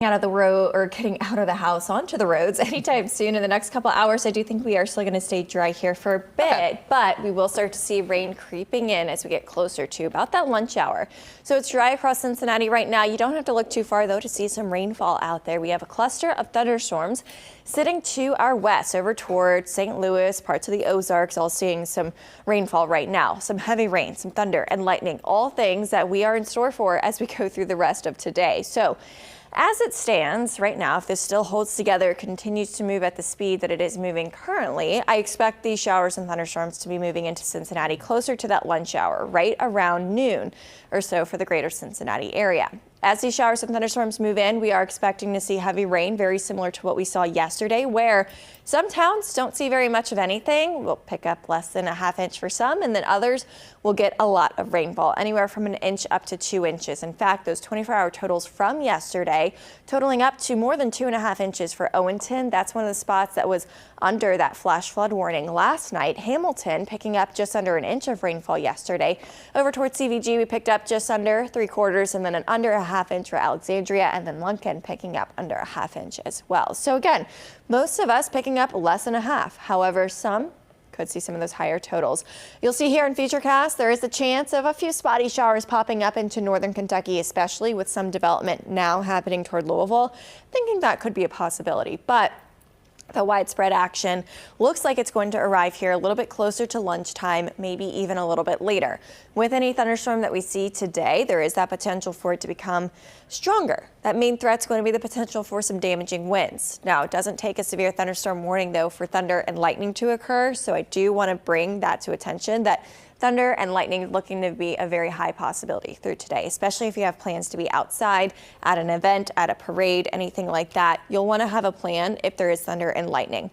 Out of the road or getting out of the house onto the roads anytime soon. In the next couple hours, I do think we are still going to stay dry here for a bit, but we will start to see rain creeping in as we get closer to about that lunch hour. So it's dry across Cincinnati right now. You don't have to look too far though to see some rainfall out there. We have a cluster of thunderstorms sitting to our west over toward St. Louis, parts of the Ozarks, all seeing some rainfall right now. Some heavy rain, some thunder and lightning, all things that we are in store for as we go through the rest of today. So as it stands right now, if this still holds together, continues to move at the speed that it is moving currently, I expect these showers and thunderstorms to be moving into Cincinnati closer to that lunch hour, right around noon or so for the greater Cincinnati area. As these showers and thunderstorms move in, we are expecting to see heavy rain, very similar to what we saw yesterday, where some towns don't see very much of anything. We'll pick up less than a ½ inch for some, and then others will get a lot of rainfall, anywhere from an inch up to 2 inches. In fact, those 24-hour totals from yesterday totaling up to more than 2½ inches for Owenton. That's one of the spots that was under that flash flood warning last night. Hamilton picking up just under an inch of rainfall yesterday. Over towards CVG, we picked up just under 3/4 and then an under a ½ inch for Alexandria, and then Lunken picking up under a ½ inch as well. So again, most of us picking up less than a half. However, some could see some of those higher totals. You'll see here in Futurecast, there is a chance of a few spotty showers popping up into northern Kentucky, especially with some development now happening toward Louisville. Thinking that could be a possibility, but the widespread action looks like it's going to arrive here a little bit closer to lunchtime, maybe even a little bit later. With any thunderstorm that we see today, there is that potential for it to become stronger. That main threat's going to be the potential for some damaging winds. Now, it doesn't take a severe thunderstorm warning, though, for thunder and lightning to occur, so I do want to bring that to attention, that thunder and lightning is looking to be a very high possibility through today, especially if you have plans to be outside at an event, at a parade, anything like that. You'll want to have a plan if there is thunder and lightning.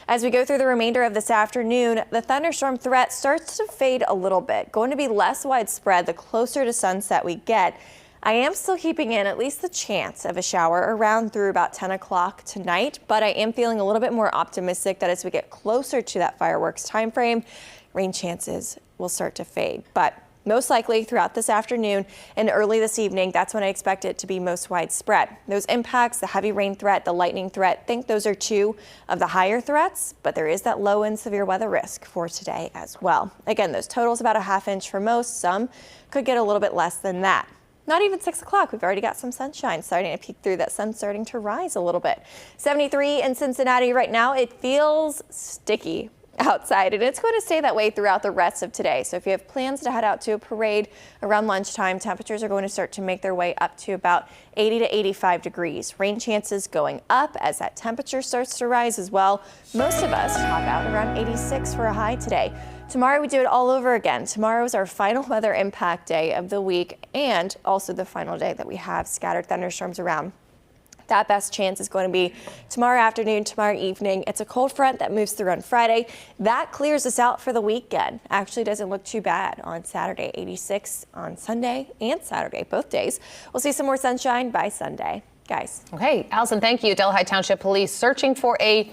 As we go through the remainder of this afternoon, the thunderstorm threat starts to fade a little bit, going to be less widespread the closer to sunset we get. I am still keeping in at least the chance of a shower around through about 10 o'clock tonight, but I am feeling a little bit more optimistic that as we get closer to that fireworks time frame, rain chances will start to fade. But most likely throughout this afternoon and early this evening, that's when I expect it to be most widespread. Those impacts, the heavy rain threat, the lightning threat, think those are two of the higher threats, but there is that low and severe weather risk for today as well. Again, those totals about a ½ inch for most. Some could get a little bit less than that. Not even 6 o'clock. We've already got some sunshine starting to peek through. That sun starting to rise a little bit. 73 in Cincinnati right now. It feels sticky outside, and it's going to stay that way throughout the rest of today. So if you have plans to head out to a parade around lunchtime, temperatures are going to start to make their way up to about 80 to 85 degrees. Rain chances going up as that temperature starts to rise as well. Most of us top out around 86 for a high today. Tomorrow we do it all over again. Tomorrow is our final weather impact day of the week and also the final day that we have scattered thunderstorms around. That best chance is going to be tomorrow afternoon, tomorrow evening. It's a cold front that moves through on Friday. That clears us out for the weekend. Actually doesn't look too bad on Saturday. 86 on Sunday and Saturday, both days. We'll see some more sunshine by Sunday. Guys. Okay, Allison, thank you. Delhi Township Police searching for a